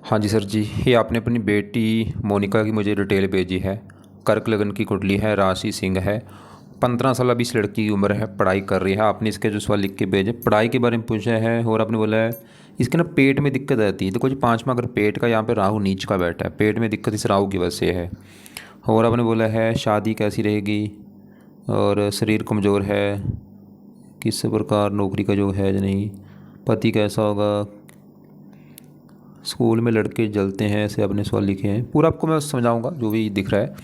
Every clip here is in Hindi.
हाँ जी सर जी, ये आपने अपनी बेटी मोनिका की मुझे डिटेल भेजी है। कर्क लगन की कुंडली है, राशि सिंह है। 15 साल अभी इस लड़की की उम्र है, पढ़ाई कर रही है। आपने इसके जो सवाल लिख के भेजे पढ़ाई के बारे में पूछा है, और आपने बोला है इसके ना पेट में दिक्कत आती है। देखो जी, पाँचवा अगर पेट का, यहाँ पे राहु नीच का बैठा है, पेट में दिक्कत इस राहु की वजह से है। और आपने बोला है शादी कैसी रहेगी, और शरीर कमज़ोर है, किस प्रकार नौकरी का जो है या नहीं, पति कैसा होगा, स्कूल में लड़के जलते हैं, ऐसे अपने सवाल लिखे हैं। पूरा आपको मैं समझाऊंगा जो भी दिख रहा है।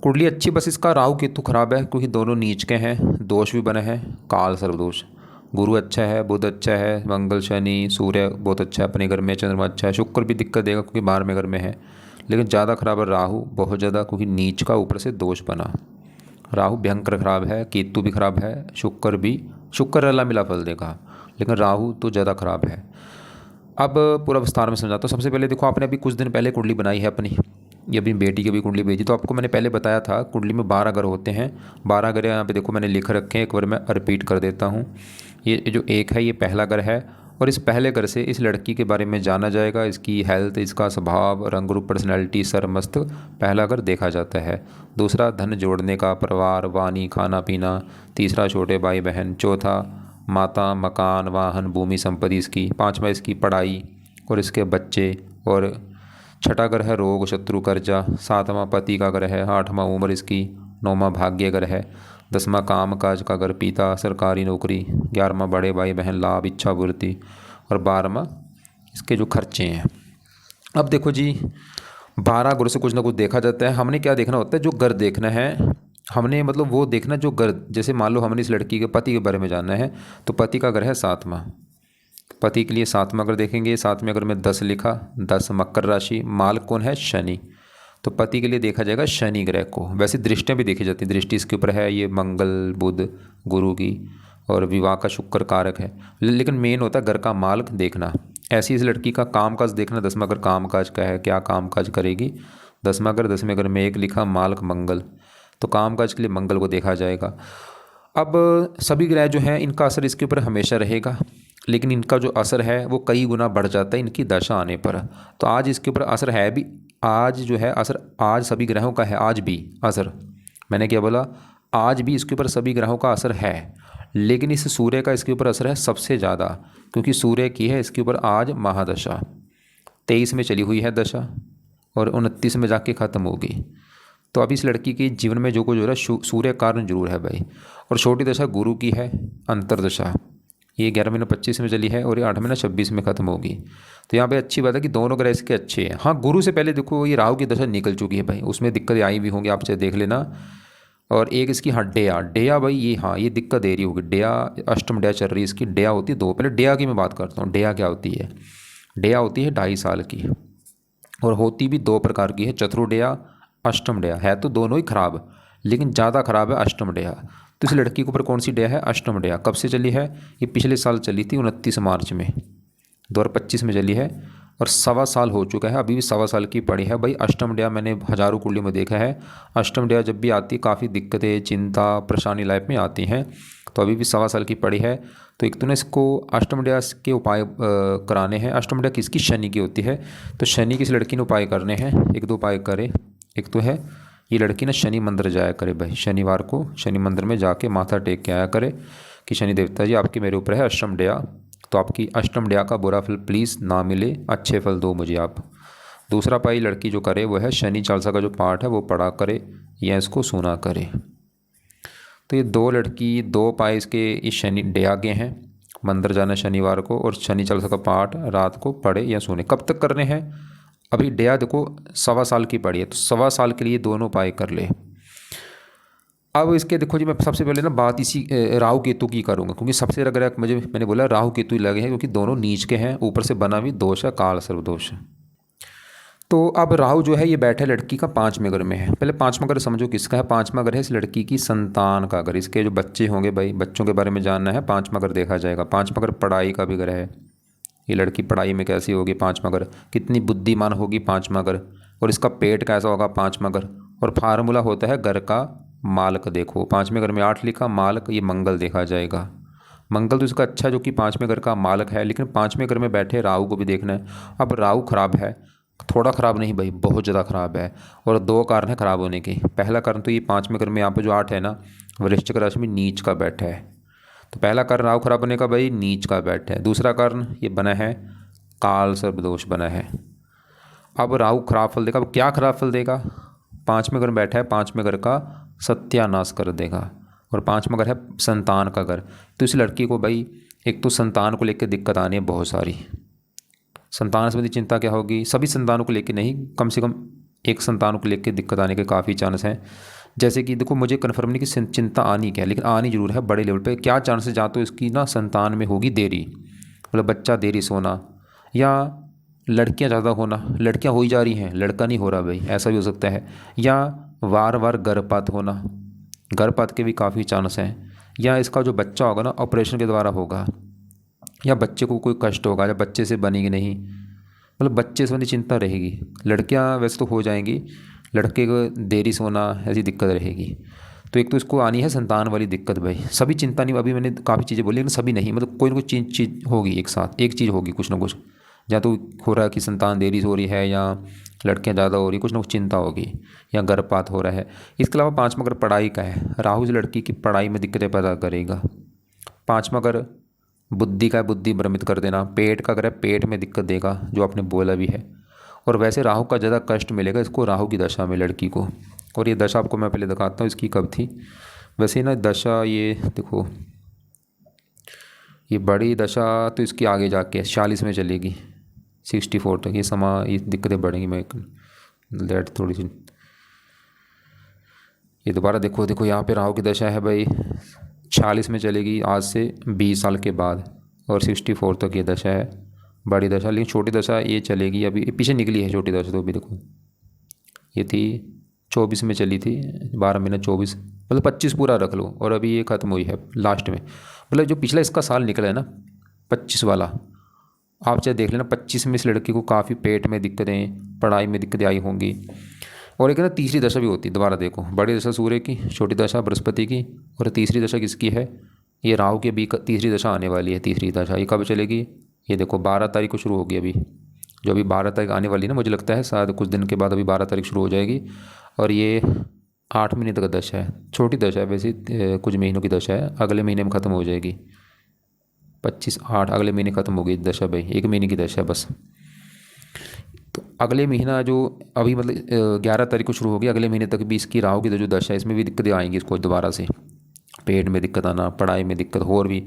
कुंडली अच्छी, बस इसका राहु केतु खराब है क्योंकि दोनों नीच के हैं, दोष भी बने हैं, काल सर्वदोष। गुरु अच्छा है, बुध अच्छा है, मंगल शनि सूर्य बहुत अच्छा है अपने घर में, चंद्रमा अच्छा है, शुक्र भी दिक्कत देगा क्योंकि 12वें घर में है। लेकिन ज़्यादा खराब है राहु, बहुत ज़्यादा, क्योंकि नीच का ऊपर से दोष बना। राहु भयंकर खराब है, केतु भी खराब है, शुक्र भी, शुक्र रला मिला फल देगा, लेकिन राहु तो ज़्यादा खराब है। अब पूरा विस्तार में समझाता हूँ। सबसे पहले देखो, आपने अभी कुछ दिन पहले कुंडली बनाई है अपनी, ये अपनी बेटी की भी कुंडली भेजी, तो आपको मैंने पहले बताया था कुंडली में 12 ग्रह होते हैं। 12 ग्रह यहाँ पे देखो मैंने लिख रखे हैं, एक बार मैं रिपीट कर देता हूँ। ये जो एक है, ये पहला ग्रह है, और इस पहले ग्रह से इस लड़की के बारे में जाना जाएगा, इसकी हेल्थ, इसका स्वभाव, रंग रूप, पर्सनैलिटी, सरमस्त पहला ग्रह देखा जाता है। दूसरा धन जोड़ने का, परिवार, वाणी, खाना पीना। तीसरा छोटे भाई बहन। चौथा माता, मकान, वाहन, भूमि संपत्ति इसकी। पांचवा इसकी पढ़ाई और इसके बच्चे। और छठा ग्रह है रोग, शत्रु, कर्जा। सातवां पति का ग्रह है। आठवां उम्र इसकी। नौवां भाग्य ग्रह है। 10वां काम काज का ग्रह पिता, सरकारी नौकरी। 11वां बड़े भाई बहन, लाभ, इच्छा पूर्ति। और 12वां इसके जो खर्चे हैं। अब देखो जी, 12 ग्रह से कुछ ना कुछ देखा जाता है। हमने क्या देखना होता है, जो ग्रह देखना है हमने, मतलब वो देखना जो ग्रह, जैसे मान लो हमने इस लड़की के पति के बारे में जानना है, तो पति का ग्रह है 7वां। पति के लिए 7वां ग्रह देखेंगे। 7वें ग्रह में 10 लिखा, 10 मकर राशि, मालक कौन है, शनि। तो पति के लिए देखा जाएगा शनि ग्रह को। वैसे दृष्टियाँ भी देखी जाती हैं, दृष्टि इसके ऊपर है ये मंगल बुध गुरु की, और विवाह का शुक्र कारक है। लेकिन मेन होता है घर का मालक देखना। ऐसी इस लड़की का काम काज देखना। 10वां घर काम काज का है, क्या काम काज करेगी। 10वां घर, 10वें घर में एक लिखा, मालक मंगल, तो काम काज के लिए मंगल को देखा जाएगा। अब सभी ग्रह जो हैं इनका असर इसके ऊपर हमेशा रहेगा, लेकिन इनका जो असर है वो कई गुना बढ़ जाता है इनकी दशा आने पर। तो आज इसके ऊपर असर है भी, आज जो है असर, आज सभी ग्रहों का है, आज भी असर। मैंने क्या बोला, आज भी इसके ऊपर सभी ग्रहों का असर है, लेकिन इस सूर्य का इसके ऊपर असर है सबसे ज़्यादा, क्योंकि सूर्य की है इसके ऊपर आज महादशा। 23 में चली हुई है दशा, और 29 में जाके ख़त्म होगी। तो अभी इस लड़की के जीवन में जो कुछ हो रहा है, सूर्य कारण जरूर है भाई। और छोटी दशा गुरु की है, अंतरदशा। ये 11 महीने 25 में चली है, और ये 8 महीना 26 में ख़त्म होगी। तो यहाँ पे अच्छी बात है कि दोनों ग्रह इसके अच्छे हैं। हाँ, गुरु से पहले देखो ये राहु की दशा निकल चुकी है भाई, उसमें दिक्कतें आई भी होंगी, आप चाहे देख लेना। और एक इसकी, हाँ डेया, डेया भाई ये, हाँ ये दिक्कत दे रही होगी। डेया, अष्टम डेया चल रही है इसकी। डेया होती है 2, पहले डेया की मैं बात करता हूँ। डेया क्या होती है, डेया होती है 2.5 साल की, और होती भी 2 प्रकार की है, चतुर्डेया, अष्टम डेया। है तो दोनों ही खराब, लेकिन ज़्यादा खराब है अष्टम डेया। तो इस लड़की के ऊपर कौन सी डेया है, अष्टम डेया। कब से चली है, ये पिछले साल चली थी, 29 मार्च में 2025 में चली है, और 1.25 साल हो चुका है, अभी भी 1.25 साल की पड़ी है भाई। अष्टम डेया मैंने हज़ारों कुंडलियों में देखा है, अष्टम डेया जब भी आती है काफ़ी दिक्कतें, चिंता, परेशानी लाइफ में आती हैं। तो अभी भी 1.25 साल की पड़ी है। तो एक तो ना इसको अष्टम डेया के उपाय कराने हैं। अष्टम डेया किसकी, शनि की होती है। तो शनि की इस लड़की ने उपाय करने हैं, 1-2 उपाय करे। एक तो है ये लड़की ना शनि मंदिर जाया करे भाई, शनिवार को शनि मंदिर में जाके माथा टेक के आया करे कि शनि देवता जी आपके मेरे ऊपर है अष्टम डेया, तो आपकी अष्टम डेया का बुरा फल प्लीज़ ना मिले, अच्छे फल दो मुझे आप। दूसरा उपाय लड़की जो करे वो है शनि चालीसा का जो पाठ है वो पढ़ा करे, या इसको सुना करे। तो ये 2 लड़की 2 उपाय इसके इस शनि डेया के हैं। मंदिर जाना शनिवार को, और शनि चालीसा का पाठ रात को पढ़े या सुने। कब तक करने हैं, अभी डेया देखो 1.25 साल की पड़ी है, तो 1.25 साल के लिए दोनों उपाय कर ले। अब इसके देखो जी, मैं सबसे पहले ना बात इसी राहु केतु की करूँगा, क्योंकि सबसे ज़्यादा ग्रह मुझे, मैंने बोला राहु केतु ही लगे हैं, क्योंकि दोनों नीच के हैं, ऊपर से बना भी दोष है, काल सर्वदोष। तो अब राहु जो है ये बैठा लड़की का 5वें घर में है। पहले 5वां घर समझो किसका है, 5वां घर है इस लड़की की संतान का घर, इसके जो बच्चे होंगे भाई, बच्चों के बारे में जानना है, 5वां घर देखा जाएगा। 5वां घर पढ़ाई का भी घर है, ये लड़की पढ़ाई में कैसी होगी, 5वां घर, कितनी बुद्धिमान होगी, 5वां घर, और इसका पेट कैसा होगा, 5वां घर। और फार्मूला होता है घर का मालक। देखो 5वें घर में 8 लिखा, मालक, ये मंगल देखा जाएगा। मंगल तो इसका अच्छा है, जो कि पाँचवें घर का मालक है, लेकिन पाँचवें घर में बैठे राहु को भी देखना है। अब राहु खराब है, थोड़ा ख़राब नहीं भाई, बहुत ज़्यादा ख़राब है। और दो कारण है ख़राब होने के। पहला कारण तो ये पाँचवें घर में यहाँ पे जो 8 है ना, वृश्चिक राशि में नीच का बैठा है। तो पहला कारण राहु खराब होने का भाई, नीच का बैठा है। दूसरा कारण ये बना है काल सर्प दोष बना है। अब राहु खराब फल देगा। अब क्या खराब फल देगा? पाँचवें घर में बैठा है, पाँचवें घर का सत्यानाश कर देगा। और पाँचवां घर है संतान का घर। तो इस लड़की को भाई एक तो संतान को लेकर दिक्कत आनी है बहुत सारी। संतान संबंधी चिंता क्या होगी? सभी संतानों को लेकर नहीं, कम से कम एक संतान को लेकर दिक्कत आने के काफ़ी चांस हैं। जैसे कि देखो, मुझे कन्फर्म नहीं कि चिंता आनी क्या है, लेकिन आनी जरूर है बड़े लेवल पे। क्या चांसेस? या तो इसकी ना संतान में होगी देरी, मतलब बच्चा देरी से होना, या लड़कियां ज़्यादा होना, लड़कियां हो ही जा रही हैं, लड़का नहीं हो रहा भाई, ऐसा भी हो सकता है। या वार वार गर्भपात होना, गर्भपात के भी काफ़ी चांस हैं। या इसका जो बच्चा होगा ना ऑपरेशन के द्वारा होगा, या बच्चे को कोई कष्ट होगा, या बच्चे से बनेगी नहीं, मतलब बच्चे संबंधी चिंता रहेगी। लड़कियां वैसे तो हो जाएंगी, लड़के को देरी से होना ऐसी दिक्कत रहेगी। तो एक तो इसको आनी है संतान वाली दिक्कत भाई। सभी चिंता नहीं, अभी मैंने काफ़ी चीज़ें बोली, लेकिन सभी नहीं, मतलब कोई ना कोई चीज़ होगी एक साथ, एक चीज़ होगी कुछ ना कुछ। या तो हो रहा है कि संतान देरी से हो रही है, या लड़कियां ज़्यादा हो रही, कुछ ना कुछ चिंता होगी, या गर्भपात हो रहा है। इसके अलावा पाँचवा अगर पढ़ाई का है, राहु इस लड़की की पढ़ाई में दिक्कतें पैदा करेगा। पाँचवा अगर बुद्धि का है, बुद्धि भ्रमित कर देना। पेट का अगर है, पेट में दिक्कत देगा, जो आपने बोला भी है। और वैसे राहु का ज़्यादा कष्ट मिलेगा इसको राहु की दशा में लड़की को। और ये दशा आपको मैं पहले दिखाता हूँ इसकी कब थी। वैसे ना दशा, ये देखो, ये बड़ी दशा तो इसकी आगे जाके 46 में चलेगी, 64 तक ये ये दिक्कतें बढ़ेंगी। मैं लेट थोड़ी सी, ये दोबारा देखो, देखो यहाँ पे राहु की दशा है भाई, 46 में चलेगी आज से 20 साल के बाद, और 64 तक ये दशा है बड़ी दशा। लेकिन छोटी दशा ये चलेगी, अभी पीछे निकली है छोटी दशा, तो अभी देखो ये थी 24 में चली थी, 12 महीना 24, मतलब 25 पूरा रख लो, और अभी ये ख़त्म हुई है लास्ट में। मतलब जो पिछला इसका साल निकला है ना 25 वाला, आप चाहे देख लेना, 25 में इस लड़की को काफ़ी पेट में दिक्कतें, पढ़ाई में दिक्कतें आई होंगी। और एक ना तीसरी दशा भी होती है, दोबारा देखो, बड़ी दशा सूर्य की, छोटी दशा बृहस्पति की, और तीसरी दशा किसकी है? ये राहु की भी तीसरी दशा आने वाली है। तीसरी दशा ये कब चलेगी? ये देखो 12 तारीख को शुरू होगी अभी, जो अभी 12 तारीख आने वाली है ना, मुझे लगता है शायद कुछ दिन के बाद अभी 12 तारीख शुरू हो जाएगी। और ये 8 महीने तक दशा है, छोटी दशा है वैसे, कुछ महीनों की दशा है, अगले महीने में ख़त्म हो जाएगी। 25/8 अगले महीने ख़त्म हो गई दशा भाई, 1 महीने की दशा है बस। तो अगले महीना जो अभी मतलब 11 तारीख को शुरू होगी, अगले महीने तक भी इसकी राहु की जो दशा है इसमें भी दिक्कतें आएंगी इसको दोबारा से, पेट में दिक्कत आना, पढ़ाई में दिक्कत, और भी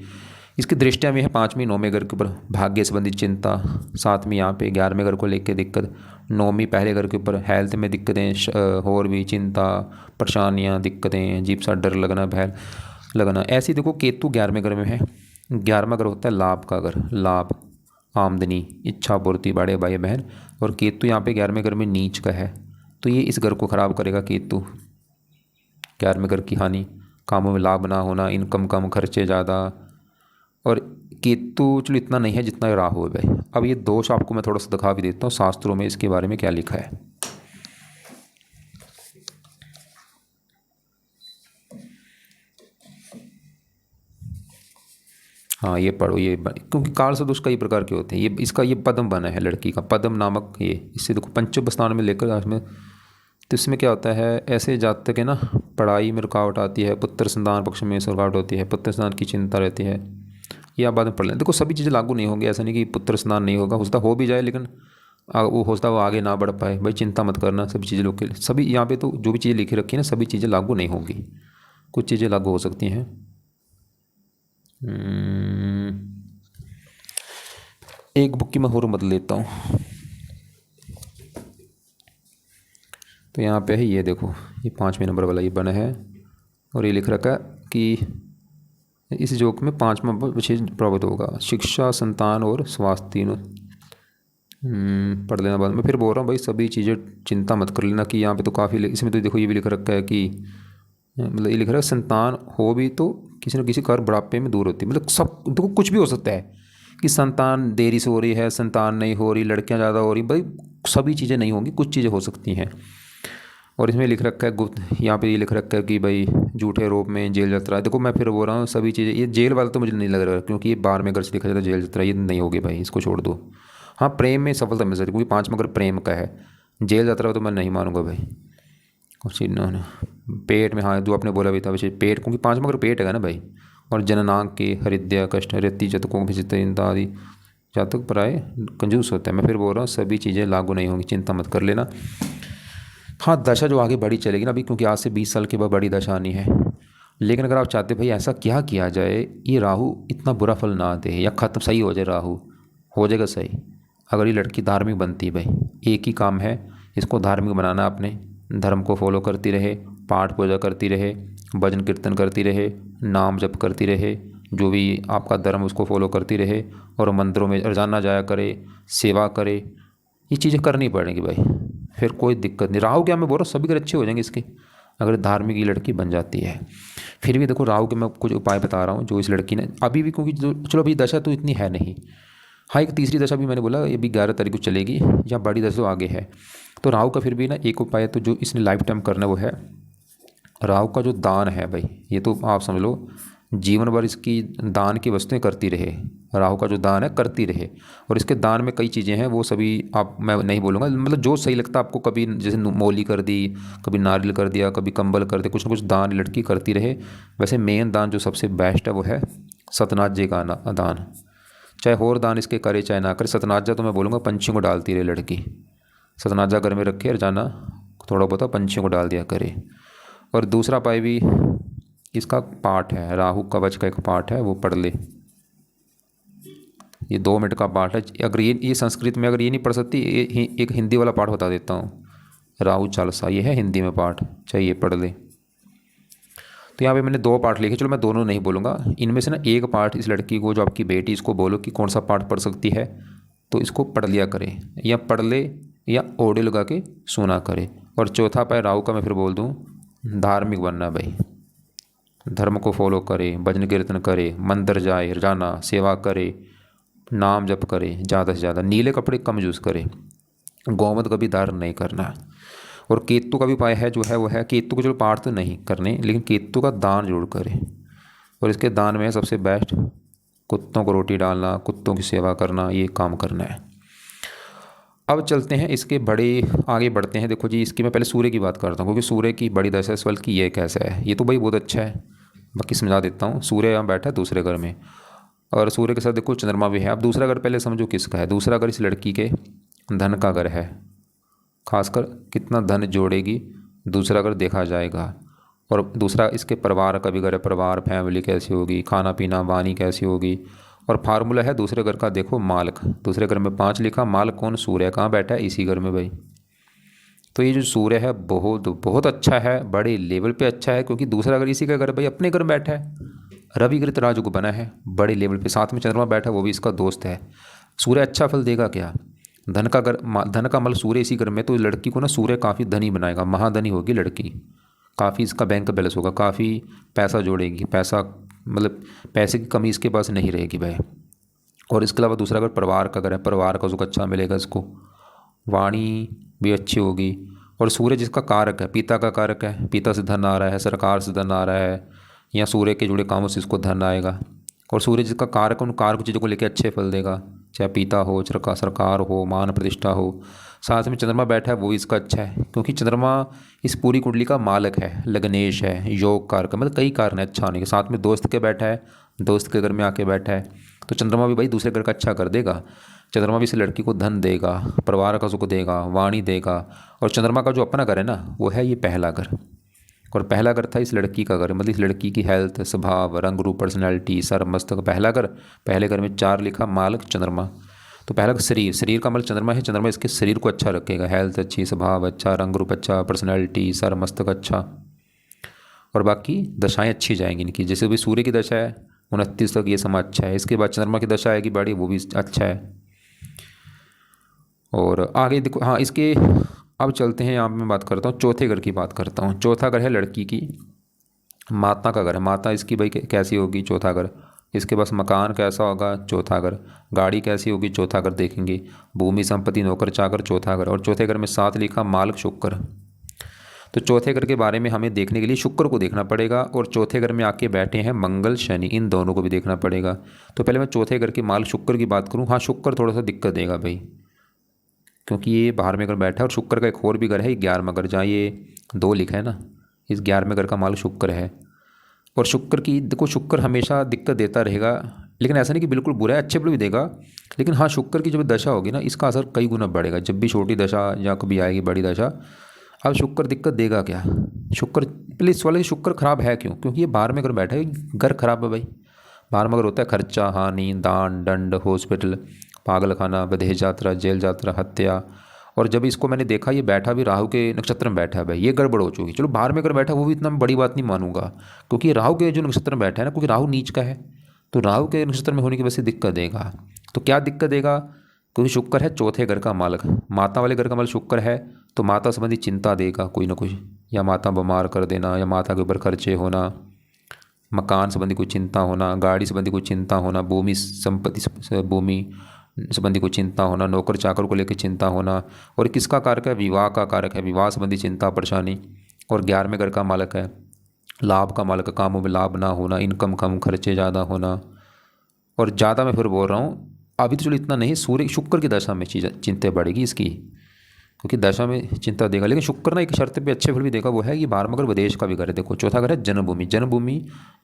इसकी दृष्टियाँ भी है 5वीं 9वें घर के ऊपर भाग्य संबंधी चिंता, 7वीं यहाँ पे 11वें घर को लेकर दिक्कत, 9वीं पहले घर के ऊपर हेल्थ में दिक्कतें, और भी चिंता, परेशानियाँ, दिक्कतें, अजीब सा डर लगना, भय लगना। ऐसी देखो केतु 11वें घर में है। 11वां घर होता है लाभ का घर, लाभ, आमदनी, इच्छा पूर्ति, बड़े भाई बहन। और केतु यहाँ पे 11वें घर में नीच का है, तो ये इस घर को ख़राब करेगा केतु। 11वें घर की हानि, कामों में लाभ ना होना, इनकम कम, खर्चे ज़्यादा। और केतु चलो इतना नहीं है जितना राहु है भाई। अब ये दोष आपको मैं थोड़ा सा दिखा भी देता हूँ शास्त्रों में इसके बारे में क्या लिखा है। हाँ ये पढ़ो, ये क्योंकि काल सदोष कई प्रकार के होते हैं। ये इसका ये पद्म बना है लड़की का, पद्म नामक, ये इससे देखो पंचम स्थान में लेकर इसमें। तो इसमें क्या होता है, ऐसे जातक है ना, पढ़ाई में रुकावट आती है, पुत्र संतान पक्ष में रुकावट होती है, पुत्र संतान की चिंता रहती है। ये आप बाद में पढ़ लें। देखो सभी चीज़ें लागू नहीं होंगी, ऐसा नहीं कि पुत्र संतान नहीं होगा, होता हो भी जाए, लेकिन वो होता वो आगे ना बढ़ पाए भाई, चिंता मत करना। सभी चीज़ें लोग के लिए, सभी यहाँ पे तो जो भी चीज़ें लिखी रखी है ना, सभी चीज़ें लागू नहीं होंगी, कुछ चीज़ें लागू हो सकती हैं। एक बुक की मैं और बदल लेता हूँ। तो यहाँ पे है, ये देखो, ये 5वें नंबर वाला ये बना है, और ये लिख रखा है कि इस जोक में 5वां विशेष प्रभावित होगा, शिक्षा, संतान और स्वास्थ्य तीनों। पढ़ लेना बाद में, फिर बोल रहा हूँ भाई सभी चीज़ें चिंता मत कर लेना। कि यहाँ पे तो काफ़ी, इसमें तो देखो ये भी लिख रखा है कि मतलब ये लिख रहा है संतान हो भी तो किसी न किसी कारण बुढ़ापे में दूर होती है। मतलब सब देखो कुछ भी हो सकता है, कि संतान देरी से हो रही है, संतान नहीं हो रही, लड़कियां ज़्यादा हो रही, भाई सभी चीज़ें नहीं होंगी, कुछ चीज़ें हो सकती हैं। और इसमें लिख रखा है गुप्त, यहाँ पे ये लिख रखा है कि भाई झूठे रोप में जेल यात्रा। देखो मैं फिर बोल रहा हूँ सभी चीज़ें, ये जेल वाला तो मुझे नहीं लग रहा, क्योंकि ये बार में अगर से लिखा जाता है जेल यात्रा, ये नहीं होगी भाई, इसको छोड़ दो। हाँ प्रेम में सफलता मिल सकती है, क्योंकि 5 में अगर प्रेम का है, जेल यात्रा तो मैं नहीं मानूंगा भाई। कुछ इन्होंने पेट में, हाँ जो आपने बोला भी था वैसे पेट, क्योंकि 5 में अगर पेट है ना भाई, और जननांग के हृदय कष्ट हृति जतकों भी चिंता आदि, जातक पराए कंजूस होता है। मैं फिर बोल रहा हूँ सभी चीज़ें लागू नहीं होंगी, चिंता मत कर लेना। हाँ दशा जो आगे बड़ी चलेगी ना अभी, क्योंकि आज से 20 साल के बाद बड़ी दशा आनी है। लेकिन अगर आप चाहते भाई ऐसा क्या किया जाए ये राहु इतना बुरा फल ना दे, या खत्म सही हो जाए राहु, हो जाएगा सही। अगर ये लड़की धार्मिक बनती है भाई, एक ही काम है इसको धार्मिक बनाना, अपने धर्म को फॉलो करती रहे, पाठ पूजा करती रहे, भजन कीर्तन करती रहे, नाम जप करती रहे, जो भी आपका धर्म उसको फॉलो करती रहे, और मंदिरों में रोजाना जाया करे, सेवा करे, ये चीज़ें करनी पड़ेंगी भाई, फिर कोई दिक्कत नहीं। राहु क्या मैं बोल रहा हूँ सभी घर अच्छे हो जाएंगे इसके, अगर धार्मिक ये लड़की बन जाती है। फिर भी देखो राहु के मैं कुछ उपाय बता रहा हूँ जो इस लड़की ने अभी भी, क्योंकि जो चलो अभी दशा तो इतनी है नहीं, हाँ एक तीसरी दशा भी मैंने बोला ये भी 11 तारीख को चलेगी, या बड़ी दशा तो आगे है। तो राहु का फिर भी ना एक उपाय तो जो इसने लाइफ टाइम करना है वो है राहु का जो दान है भाई, ये तो आप समझ लो जीवन भर इसकी दान की वस्तुएं करती रहे, राहु का जो दान है करती रहे। और इसके दान में कई चीज़ें हैं, वो सभी आप मैं नहीं बोलूँगा, मतलब जो सही लगता है आपको, कभी जैसे मौली कर दी, कभी नारियल कर दिया, कभी कंबल कर दिया, कुछ ना कुछ दान लड़की करती रहे। वैसे मेन दान जो सबसे बेस्ट है वो है सतनाथ जी का दान, चाहे और दान इसके करे चाहे ना करे। सतनाजा तो मैं बोलूँगा पंछियों को डालती रहे लड़की, सतनाजा घर में रखे और जाना थोड़ा बहुत पंछियों को डाल दिया करे। और दूसरा पाई भी इसका पाठ है, राहु कवच का एक पाठ है, वो पढ़ ले, ये 2 मिनट का पाठ है। अगर ये संस्कृत में अगर ये नहीं पढ़ सकती, एक हिंदी वाला पाठ बता देता हूँ, राहु चालीसा, ये है हिंदी में पाठ, चाहिए पढ़ ले। तो यहाँ पे मैंने 2 पाठ लिखे, चलो मैं दोनों नहीं बोलूँगा, इनमें से ना एक पाठ इस लड़की को, जो आपकी बेटी, इसको बोलो कि कौन सा पाठ पढ़ सकती है, तो इसको पढ़ लिया करे, या पढ़ ले या ऑडियो लगा के सुना करे। और चौथा पाय राहु का मैं फिर बोल दूँ, धार्मिक बनना भाई, धर्म को फॉलो करे, भजन कीर्तन करे, मंदिर जाए रोजाना, सेवा करे, नाम जप करे, ज़्यादा से ज़्यादा नीले कपड़े कम यूज़ करे, गौमत का भी धारण नहीं करना। और केतु का भी उपाय है जो है वो है, केतु को चलो पाठ तो नहीं करने, लेकिन केतु का दान जरूर करें। और इसके दान में सबसे बेस्ट कुत्तों को रोटी डालना, कुत्तों की सेवा करना, ये काम करना है। अब चलते हैं इसके आगे बढ़ते हैं। देखो जी इसकी मैं पहले सूर्य की बात करता हूँ, क्योंकि सूर्य की बड़ी दशा इस वर्ष की ये कैसा है, ये तो भाई बहुत अच्छा है, बाकी समझा देता हूँ। सूर्य यहाँ बैठा है दूसरे घर में, और सूर्य के साथ देखो चंद्रमा भी है। अब दूसरा घर पहले समझो किसका है, दूसरा घर इस लड़की के धन का घर है, खासकर कितना धन जोड़ेगी दूसरा घर देखा जाएगा। और दूसरा इसके परिवार का भी घर है, परिवार फैमिली कैसी होगी, खाना पीना वाणी कैसी होगी। और फार्मूला है दूसरे घर का, देखो मालक, दूसरे घर में 5 लिखा, मालक कौन, सूर्य, कहाँ बैठा है, इसी घर में भाई। तो ये जो सूर्य है बहुत बहुत अच्छा है, बड़े लेवल पे अच्छा है, क्योंकि दूसरा घर इसी का घर भाई, अपने घर में बैठा है, रवि कृत राजु को बना है बड़े लेवल पे, साथ में चंद्रमा बैठा है वो भी इसका दोस्त है। सूर्य अच्छा फल देगा क्या, धन का घर, धन का मल सूर्य इसी घर में, तो लड़की को ना सूर्य काफ़ी धनी बनाएगा, महाधनी होगी लड़की, काफ़ी इसका बैंक बैलेंस होगा, काफ़ी पैसा जोड़ेगी, पैसा मतलब पैसे की कमी इसके पास नहीं रहेगी भाई। और इसके अलावा दूसरा अगर परिवार का घर है, परिवार का सुख अच्छा मिलेगा इसको, वाणी भी अच्छी होगी। और सूर्य जिसका कारक है, पिता का कारक है, पिता से धन आ रहा है, सरकार से धन आ रहा है, या सूर्य के जुड़े कामों से इसको धन आएगा। और सूर्य जिसका कारक है उन कारक चीज़ों को लेकर अच्छे फल देगा, चाहे पिता हो, सरकार हो, मान प्रतिष्ठा हो। साथ में चंद्रमा बैठा है वो भी इसका अच्छा है, क्योंकि चंद्रमा इस पूरी कुंडली का मालक है, लग्नेश है, योग कारक, मतलब कई कारण है अच्छा होने के। साथ में दोस्त के बैठा है, दोस्त के घर में आके बैठा है, तो चंद्रमा भी भाई दूसरे घर का अच्छा कर देगा। चंद्रमा भी इस लड़की को धन देगा, परिवार का सुख देगा, वाणी देगा। और चंद्रमा का जो अपना घर है ना वो है ये पहला घर, और पहला घर था इस लड़की का घर, मतलब इस लड़की की हेल्थ, स्वभाव, रंग रूप, पर्सनैलिटी, सर मस्तक, पहला घर। पहले घर में 4 लिखा, मालक चंद्रमा। तो पहला शरीर, शरीर का मतलब चंद्रमा है, चंद्रमा इसके शरीर को अच्छा रखेगा, हेल्थ अच्छी, स्वभाव अच्छा, रंग रूप अच्छा, पर्सनैलिटी, सर मस्तक अच्छा। और बाकी दशाएं अच्छी जाएंगी इनकी, जैसे भी सूर्य की दशा है 29 तक ये समय अच्छा है, इसके बाद चंद्रमा की दशा आएगी बड़ी, वो भी अच्छा है। और आगे देखो, हाँ इसके अब चलते हैं, यहाँ पे मैं बात करता हूँ चौथे घर की बात करता हूँ। चौथा घर है लड़की की माता का घर है, माता इसकी भाई कैसी होगी, चौथा घर। इसके पास मकान कैसा होगा, चौथा घर। गाड़ी कैसी होगी, चौथा घर देखेंगे। भूमि संपत्ति, नौकर चाकर, चौथा घर। और चौथे घर में 7 लिखा, मालक शुक्र। तो चौथे घर के बारे में हमें देखने के लिए शुक्र को देखना पड़ेगा, और चौथे घर में आके बैठे हैं मंगल शनि, इन दोनों को भी देखना पड़ेगा। तो पहले मैं चौथे घर के मालिक शुक्र की बात करूँ। हाँ, शुक्र थोड़ा सा दिक्कत देगा भाई, क्योंकि ये बाहर में घर बैठा है, और शुक्र का एक और भी घर है 11वां घर, जहाँ ये 2 लिखा है ना, इस 11वें घर का मालिक शुक्र है। और शुक्र की देखो, शुक्र हमेशा दिक्कत देता रहेगा, लेकिन ऐसा नहीं कि बिल्कुल बुरा है, अच्छे फल भी देगा। लेकिन हाँ, शुक्र की जब दशा होगी ना, इसका असर कई गुना बढ़ेगा। जब भी छोटी दशा या कभी आएगी बड़ी दशा, अब शुक्र दिक्कत देगा क्या? शुक्र पहले इस वाले शुक्र खराब है क्यों? क्योंकि ये बाहर में अगर बैठा है, घर खराब है भाई। बाहर में अगर होता है खर्चा, हानि, दान, दंड, हॉस्पिटल, पागल खाना, विदेश यात्रा, जेल यात्रा, हत्या। और जब इसको मैंने देखा, ये बैठा भी राहु के नक्षत्र में बैठा है भाई, ये गड़बड़ हो चुकी। चलो बाहर में अगर बैठा, वो भी इतना बड़ी बात नहीं मानूंगा, क्योंकि राहु के जो नक्षत्र में बैठा है ना, क्योंकि राहु नीच का है, तो राहु के नक्षत्र में होने की वजह से दिक्कत देगा। तो क्या दिक्कत देगा? क्योंकि शुक्र है चौथे घर का मालिक, माता वाले घर का मालिक शुक्र है, तो माता संबंधी चिंता देगा कोई ना कोई, या माता बीमार कर देना, या माता के ऊपर खर्चे होना, मकान संबंधी कोई चिंता होना, गाड़ी संबंधी कोई चिंता होना, भूमि संपत्ति, भूमि संबंधी कोई चिंता होना, नौकर चाकर को लेकर चिंता होना। और किसका कारक है? विवाह का कारक है, विवाह संबंधी चिंता परेशानी। और 11वें घर का मालिक है, लाभ का मालिक, कामों में लाभ ना होना, इनकम कम, खर्चे ज़्यादा होना। और ज़्यादा मैं फिर बोल रहा हूँ, अभी तो चलो इतना नहीं, सूर्य शुक्र की दशा में चीज़ चिंता बढ़ेगी इसकी, क्योंकि दशा में चिंता देगा। लेकिन शुक्र ना एक शर्त पे अच्छे फल भी देगा, वो है कि 12वां घर विदेश का भी घर है। देखो चौथा घर है जन्मभूमि, जन्मभूमि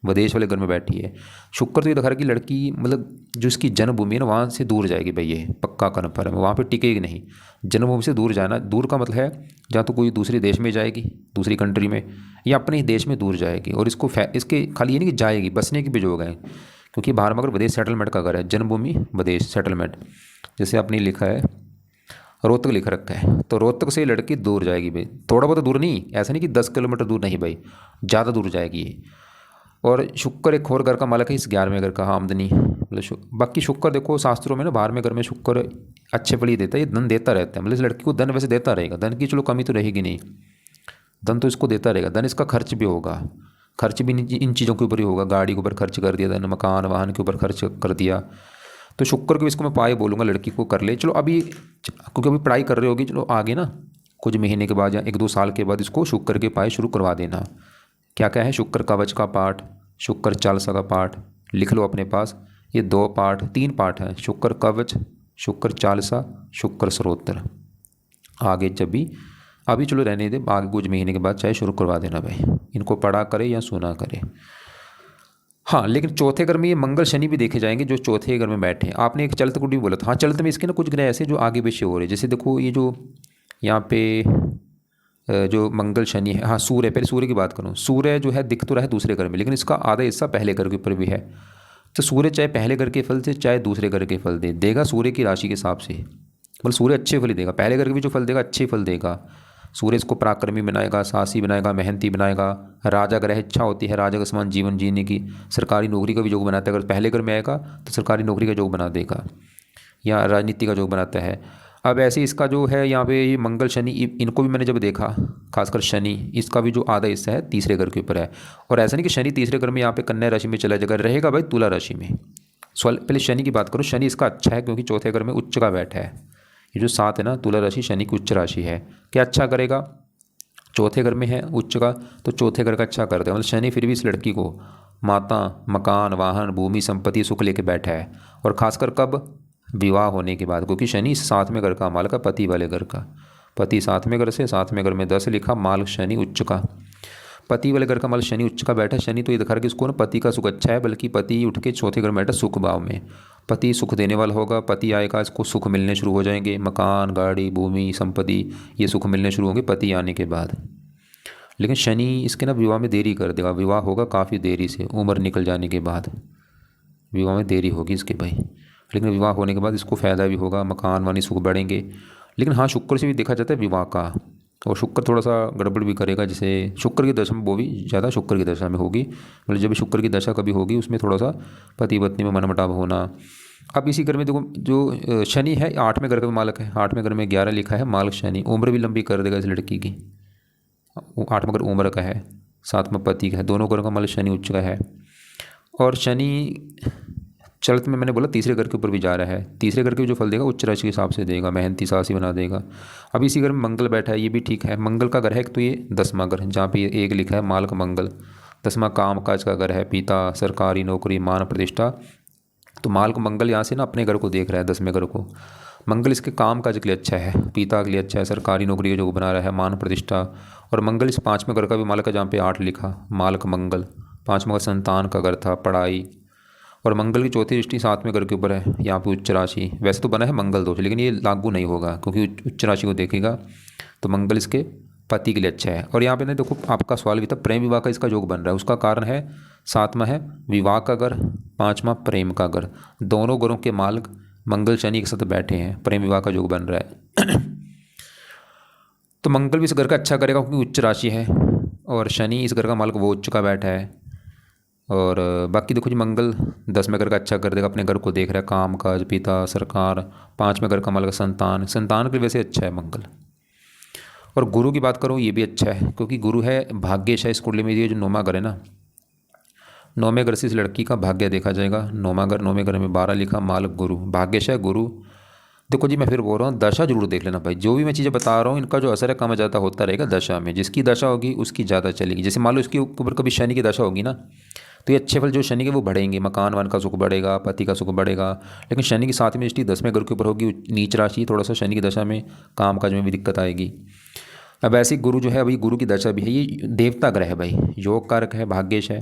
विदेश वाले घर में बैठी है। शुक्र तो ये दिखा रहा है कि लड़की, मतलब जो इसकी जन्मभूमि है ना, वहाँ से दूर जाएगी भाई, ये पक्का कन्फर्म है, वहाँ पर टिकेगी नहीं। जन्मभूमि से दूर जाना, दूर का मतलब है जहाँ तो कोई दूसरे देश में जाएगी, दूसरी कंट्री में, या अपने ही देश में दूर जाएगी। और इसको इसके खाली ये नहीं कि जाएगी, बसने की भी जो है, क्योंकि 12वां घर विदेश सेटलमेंट का घर है, जन्मभूमि विदेश सेटलमेंट। जैसे आपने लिखा है रोहतक लिख रखा है, तो रोहतक से लड़की दूर जाएगी भाई, थोड़ा बहुत दूर नहीं, ऐसा नहीं कि 10 किलोमीटर दूर नहीं भाई, ज़्यादा दूर जाएगी ये। और शुक्र एक और घर का मालिक है इस 11वें घर का, आमदनी मतलब बाकी शुक्र देखो शास्त्रों में ना, 12वें घर में शुक्र अच्छे फल ही देता है, ये धन देता रहता है, मतलब इस लड़की को धन वैसे देता रहेगा, धन की चलो कमी तो रहेगी नहीं, धन तो इसको देता रहेगा। धन इसका खर्च भी होगा, खर्च भी इन चीज़ों के ऊपर ही होगा, गाड़ी के ऊपर खर्च कर दिया धन, मकान वाहन के ऊपर खर्च कर दिया। तो शुक्र को इसको मैं पाए बोलूँगा, लड़की को कर ले। चलो अभी, क्योंकि अभी पढ़ाई कर रही होगी, चलो आगे ना कुछ महीने के बाद या 1-2 साल के बाद इसको शुक्र के पाए शुरू करवा देना। क्या क्या है? शुक्र कवच का पाठ, शुक्र चालीसा का पाठ, लिख लो अपने पास, ये 2 पाठ 3 पाठ हैं, शुक्र कवच, शुक्र चालीसा, शुक्र स्तोत्र। आगे जब भी, अभी चलो रहने दे, आगे कुछ महीने के बाद चाहे शुरू करवा देना भाई, इनको पढ़ा करे या सुना करे। हाँ, लेकिन चौथे घर में ये मंगल शनि भी देखे जाएंगे जो चौथे घर में बैठे हैं। आपने एक चलत कुंडली बोला था, हाँ चलत में इसके ना कुछ ग्रह ऐसे जो आगे पीछे हो रहे हैं। जैसे देखो ये जो यहाँ पे जो मंगल शनि है, हाँ सूर्य, पहले सूर्य की बात करूँ, सूर्य जो है दिख तो रहा है दूसरे घर में, लेकिन इसका आधा हिस्सा पहले घर के ऊपर भी है। तो सूर्य चाहे पहले घर के फल से चाहे दूसरे घर के फल देगा सूर्य की राशि के हिसाब से, मतलब सूर्य अच्छे फल ही देगा, पहले घर के भी जो फल देगा अच्छे फल देगा। सूर्य इसको पराक्रमी बनाएगा, साहसी बनाएगा, मेहनती बनाएगा। राजा ग्रह इच्छा होती है राजा का समान जीवन जीने की, सरकारी नौकरी का भी योग बनाता है। अगर पहले घर में आएगा तो सरकारी नौकरी का योग बना देगा, या राजनीति का योग बनाता है। अब ऐसे इसका जो है यहाँ पे ये मंगल शनि, इनको भी मैंने जब देखा, खासकर शनि, इसका भी जो आधा हिस्सा है तीसरे घर के ऊपर है। और ऐसा नहीं कि शनि तीसरे घर में यहाँ पे कन्या राशि में चला जाएगा, रहेगा भाई तुला राशि में। पहले शनि की बात करो, शनि इसका अच्छा है क्योंकि चौथे घर में उच्च का बैठा है। ये जो 7 है ना, तुला राशि शनि की उच्च राशि है। क्या अच्छा करेगा? चौथे घर में है उच्च का, तो चौथे घर का अच्छा कर देगा। मतलब शनि फिर भी इस लड़की को माता, मकान, वाहन, भूमि, संपत्ति, सुख लेके बैठा है। और खासकर कब? विवाह होने के बाद, क्योंकि शनि 7वें घर का मालिक है, पति वाले घर का। पति 7वें घर से, 7वें घर में 10 लिखा, माल शनि उच्च का, पति वाले घर का माल शनि उच्च का बैठा। शनि तो ये दिखा रहा है कि इसको ना पति का सुख अच्छा है, बल्कि पति उठ के चौथे घर में बैठा सुख भाव में, पति सुख देने वाला होगा। पति आएगा, इसको सुख मिलने शुरू हो जाएंगे, मकान, गाड़ी, भूमि, संपत्ति, ये सुख मिलने शुरू होंगे पति आने के बाद। लेकिन शनि इसके ना विवाह में देरी कर देगा, विवाह होगा काफ़ी देरी से, उम्र निकल जाने के बाद विवाह में देरी होगी इसके भाई। लेकिन विवाह होने के बाद इसको फ़ायदा भी होगा, मकान वानी सुख बढ़ेंगे। लेकिन हाँ, शुक्र से भी देखा जाता है विवाह का, और शुक्र थोड़ा सा गड़बड़ भी करेगा। जैसे शुक्र की दशा में, वो भी ज़्यादा शुक्र की दशा में होगी, मतलब जब शुक्र की दशा कभी होगी उसमें थोड़ा सा पति पत्नी में मनमुटाव होना। अब इसी घर में देखो जो शनि है 8वें घर का मालिक है, 8वें घर में 11 लिखा है, मालिक शनि उम्र भी लंबी कर देगा इस लड़की की। 8वां घर उम्र का है, 7वां पति का है, दोनों घरों का मालिक शनि उच्च का है। और शनि चलत में मैंने बोला तीसरे घर के ऊपर भी जा रहा है, तीसरे घर के जो फल देगा उच्च राशि के हिसाब से देगा, मेहनती साहसी बना देगा। अब इसी घर में मंगल बैठा है, ये भी ठीक है, मंगल का घर है एक तो ये 10वां घर, जहाँ पे एक लिखा है माल का मंगल। 10वां काम काज का घर है, पिता, सरकारी नौकरी, मान प्रतिष्ठा। तो माल का मंगल यहाँ से ना अपने घर को देख रहा है, 10वें घर को। मंगल इसके काम काज के लिए अच्छा है, पिता के लिए अच्छा है, सरकारी नौकरी का जो बना रहा है, मान प्रतिष्ठा। और मंगल इस 5वें घर का भी माल का, जहाँ पे 8 लिखा माल का मंगल, 5वां घर संतान का घर था, पढ़ाई। और मंगल की चौथी दृष्टि 7वें घर के ऊपर है, यहाँ पे उच्च राशि। वैसे तो बना है मंगल दोष, लेकिन ये लागू नहीं होगा क्योंकि उच्च राशि को देखेगा। तो मंगल इसके पति के लिए अच्छा है। और यहाँ पे ना देखो आपका सवाल भी था, प्रेम विवाह का इसका योग बन रहा है, उसका कारण है 7वां है विवाह का घर, 5वां प्रेम का घर। दोनों घरों के मालिक मंगल शनि एक साथ बैठे हैं, प्रेम विवाह का योग बन रहा है। तो मंगल भी इस घर का अच्छा करेगा क्योंकि उच्च राशि है, और शनि इस घर का मालिक वो उच्च का बैठा है। और बाकी देखो जी मंगल 10वें घर का अच्छा कर देगा, अपने घर को देख रहा है, काम काज, पिता, सरकार। 5वें घर का मालिक संतान, संतान के वैसे अच्छा है मंगल। और गुरु की बात करूँ ये भी अच्छा है क्योंकि गुरु है भाग्यश है इस कुंडली में। ये जो 9वां घर है ना, 9वें घर से इस लड़की का भाग्य देखा जाएगा। 9वें घर में 12 लिखा मालिक गुरु, भाग्यश है गुरु। देखो जी मैं फिर बोल रहा हूँ, दशा जरूर देख लेना भाई। जो भी मैं चीज़ें बता रहा हूँ इनका जो असर है कम ज़्यादा होता रहेगा दशा में। जिसकी दशा होगी उसकी ज़्यादा चलेगी। जैसे मान लो इसके ऊपर कभी शनि की दशा होगी ना, तो ये अच्छे फल जो शनि के वो बढ़ेंगे, मकान वन का सुख बढ़ेगा, पति का सुख बढ़ेगा। लेकिन शनि की 7वीं दृष्टि 10वें घर के ऊपर होगी, नीच राशि, थोड़ा सा शनि की दशा में काम काज में भी दिक्कत आएगी। अब ऐसे गुरु जो है, अभी गुरु की दशा भी है, ये देवता ग्रह है भाई, योग कारक है, भाग्यश है,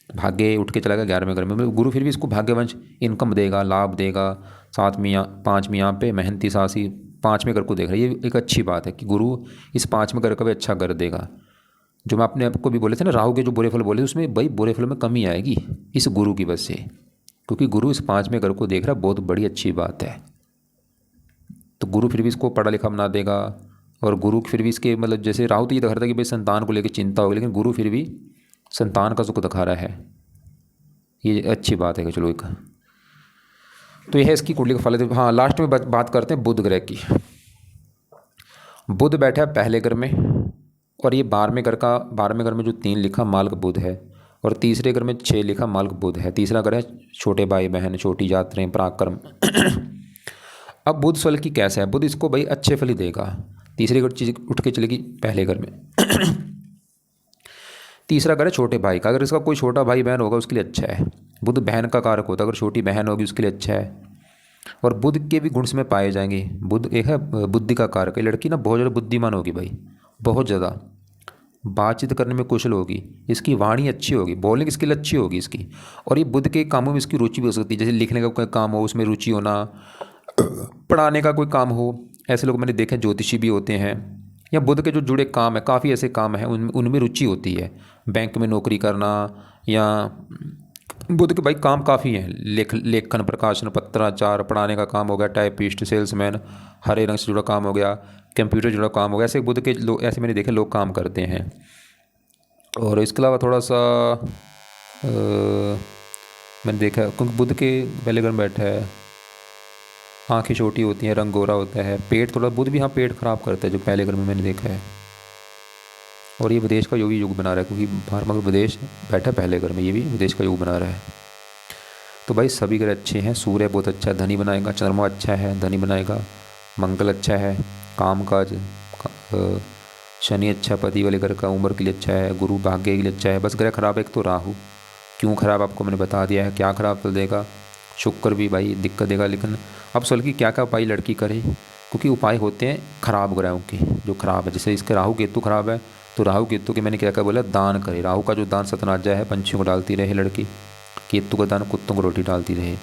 भाग्य उठ के चला गया 11वें घर में। मतलब गुरु फिर भी इसको भाग्यवंश इनकम देगा, लाभ देगा। 7वीं 5वीं यहाँ पे मेहनती साहसी 5वें घर को देख रहा है, ये एक अच्छी बात है कि गुरु इस 5वें घर का भी अच्छा कर देगा। जो मैं अपने आपको भी बोले थे ना, राहु के जो बुरे फल बोले उसमें भाई बुरे फल में कमी आएगी इस गुरु की वजह से, क्योंकि गुरु इस 5वें घर को देख रहा है, बहुत बड़ी अच्छी बात है। तो गुरु फिर भी इसको पढ़ा लिखा बना देगा। और गुरु फिर भी इसके मतलब जैसे राहु तो ये दिखा रहा था कि भाई संतान को लेकर चिंता होगी, लेकिन गुरु फिर भी संतान का सुख दिखा रहा है, ये अच्छी बात है कि चलो एक। तो यह है इसकी कुंडली का फल। हाँ लास्ट में बात करते हैं बुध ग्रह की। बुध बैठा है पहले घर में, और ये 12वें घर में जो 3 लिखा मालिक बुध है, और तीसरे घर में 6 लिखा मालिक बुध है। तीसरा घर है छोटे भाई बहन, छोटी यात्राएं, पराक्रम। अब बुध फल की कैसा है, बुध इसको भाई अच्छे फल ही देगा। तीसरी घर चीज़ उठ के चलेगी पहले घर में। तीसरा घर है छोटे भाई का, अगर इसका कोई छोटा भाई बहन होगा उसके लिए अच्छा है। बुध बहन का कारक होता है, अगर छोटी बहन होगी उसके लिए अच्छा है। और बुध के भी गुण इसमें पाए जाएंगे। बुध एक है बुद्धि का कारक है, लड़की ना बहुत ज़्यादा बुद्धिमान होगी भाई, बहुत ज़्यादा बातचीत करने में कुशल होगी, इसकी वाणी अच्छी होगी, बोलने की स्किल अच्छी होगी इसकी। और ये बुध के कामों में इसकी रुचि भी हो सकती है, जैसे लिखने का कोई काम हो उसमें रुचि होना, पढ़ाने का कोई काम हो। ऐसे लोग मैंने देखे ज्योतिषी भी होते हैं, या बुध के जो जुड़े काम है, काफ़ी ऐसे काम हैं उनमें रुचि होती है। बैंक में नौकरी करना, या बुध के भाई काम काफ़ी हैं, लेखन, प्रकाशन, पत्राचार, पढ़ाने का काम हो गया, टाइपिस्ट, सेल्समैन, हरे रंग से जुड़ा काम हो गया, कंप्यूटर जुड़ा काम हो गया। ऐसे बुध के लोग, ऐसे मैंने देखे लोग काम करते हैं। और इसके अलावा थोड़ा सा मैंने देखा क्योंकि बुध के पहले घर में बैठा है, आँखें छोटी होती हैं, रंग गोरा होता है, पेट थोड़ा, बुध भी हाँ पेट खराब करता है जो पहले घर में मैंने देखा है। और ये विदेश का योग भी योग बना रहा है, क्योंकि बाहर मगर विदेश बैठा पहले घर में, ये भी विदेश का योग बना रहा है। तो भाई सभी ग्रह अच्छे हैं। सूर्य बहुत अच्छा है, धनी बनाएगा। चंद्रमा अच्छा है, धनी बनाएगा। मंगल अच्छा है, काम काज। शनि अच्छा, पति वाले घर का, उम्र के लिए अच्छा है। गुरु भाग्य के लिए अच्छा है। बस ग्रह खराब है एक तो राहु। क्यों खराब आपको मैंने बता दिया है, क्या खराब कर देगा। शुक्र भी भाई दिक्कत देगा। लेकिन अब सवाल की क्या क्या उपाय लड़की करे, क्योंकि उपाय होते हैं खराब ग्रहों के जो खराब है। जैसे इसके राहु केतु खराब है, तो राहु केतु के मैंने क्या क्या बोला, दान करे। राहु का जो दान सतनाजा है, पंछियों को डालती रहे लड़की। केतु का दान कुत्तों को रोटी डालती रहे।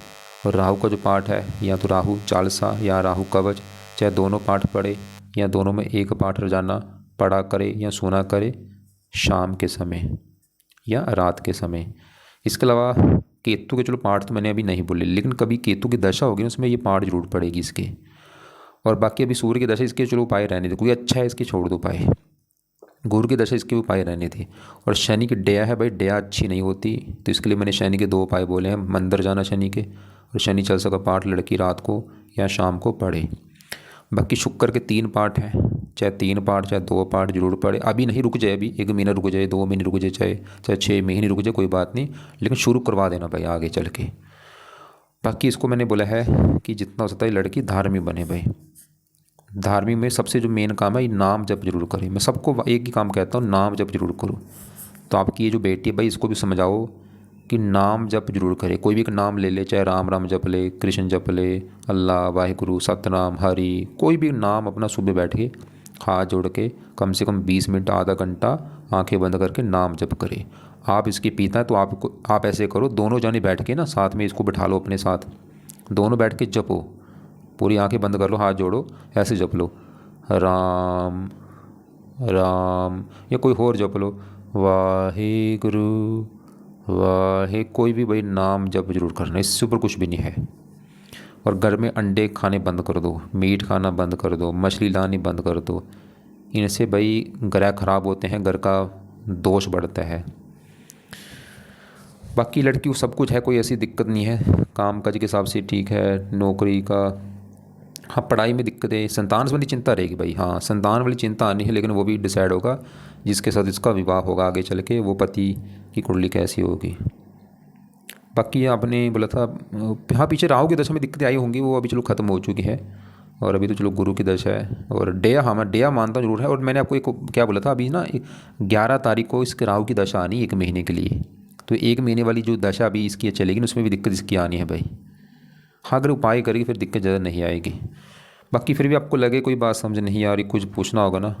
और राहु का जो पाठ है, या तो राहु चालीसा या राहु कवच, चाहे दोनों पाठ पढ़े या दोनों में एक पाठ रोजाना पढ़ा करे या सुना करे, शाम के समय या रात के समय। इसके अलावा केतु के चलो पाठ तो मैंने अभी नहीं बोले, लेकिन कभी केतु की दशा होगी ना उसमें ये पाठ जरूर पड़ेगी इसके। और बाकी अभी सूर्य की दशा इसके चलो उपाय रहने थे, कोई अच्छा है इसके छोड़ दो उपाय। गुरु की दशा इसके उपाय रहने थे। और शनि की डेया है भाई, डेया अच्छी नहीं होती, तो इसके लिए मैंने शनि के 2 उपाय बोले हैं। मंदिर जाना शनि के, और शनि चालीसा का पाठ लड़की रात को या शाम को पढ़े। बाकी शुक्र के 3 पाठ हैं, चाहे 3 पाठ चाहे 2 पाठ जरूर पढ़े। अभी नहीं, रुक जाए, अभी 1 महीना रुक जाए, 2 महीने रुक जाए, चाहे 6 महीने रुक जाए, कोई बात नहीं, लेकिन शुरू करवा देना भाई आगे चल के। बाकी इसको मैंने बोला है कि जितना हो सकता है लड़की धार्मिक बने भाई। धार्मिक में सबसे जो मेन काम है ये नाम जप जरूर करें। मैं सबको एक ही काम कहता हूँ, नाम जप जरूर करो। तो आपकी ये जो बेटी है भाई इसको भी समझाओ कि नाम जप जरूर करे। कोई भी एक नाम ले ले, चाहे राम राम जप ले, कृष्ण जप ले, अल्लाह, वाहिगुरु, सतनाम, हरि, कोई भी नाम अपना सुबह बैठ के हाथ जोड़ के कम से कम 20 मिनट आधा घंटा आंखें बंद करके नाम जप करे। आप इसके पिता है तो आप ऐसे करो, दोनों जाने बैठ के ना साथ में इसको बिठा लो अपने साथ, दोनों बैठ के जपो, पूरी आंखें बंद कर लो, हाथ जोड़ो, ऐसे जप लो, राम राम, या कोई और जप लो, वाहिगुरु वाहे, कोई भी भाई नाम जप जरूर करना, इससे ऊपर कुछ भी नहीं है। और घर में अंडे खाने बंद कर दो, मीट खाना बंद कर दो, मछली लानी बंद कर दो। इनसे भाई ग्रह खराब होते हैं, घर का दोष बढ़ता है। बाकी लड़की को सब कुछ है, कोई ऐसी दिक्कत नहीं है, काम काज के हिसाब से ठीक है, नौकरी का, हाँ पढ़ाई में दिक्कतें, संतान संबंधी चिंता रहेगी भाई। हाँ संतान वाली चिंता आनी है, लेकिन वो भी डिसाइड होगा जिसके साथ इसका विवाह होगा आगे चल के, वो पति की कुंडली कैसी होगी। बाकी आपने बोला था, हाँ पीछे राहु की दशा में दिक्कतें आई होंगी, वो अभी चलो ख़त्म हो चुकी है। और अभी तो चलो गुरु की दशा है। और डेया, हाँ मैं डेया मानता जरूर है। और मैंने आपको एक क्या बोला था अभी ना, 11 तारीख को इसके राहु की दशा आनी 1 महीने के लिए। तो 1 महीने वाली जो दशा अभी इसकी चलेगी ना, उसमें भी दिक्कत इसकी आनी है भाई। हाँ अगर उपाय करेगी फिर दिक्कत ज़्यादा नहीं आएगी। बाकी फिर भी आपको लगे कोई बात समझ नहीं आ रही, कुछ पूछना होगा ना,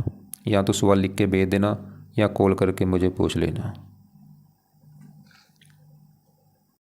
या तो सवाल लिख के भेज देना या कॉल करके मुझे पूछ लेना।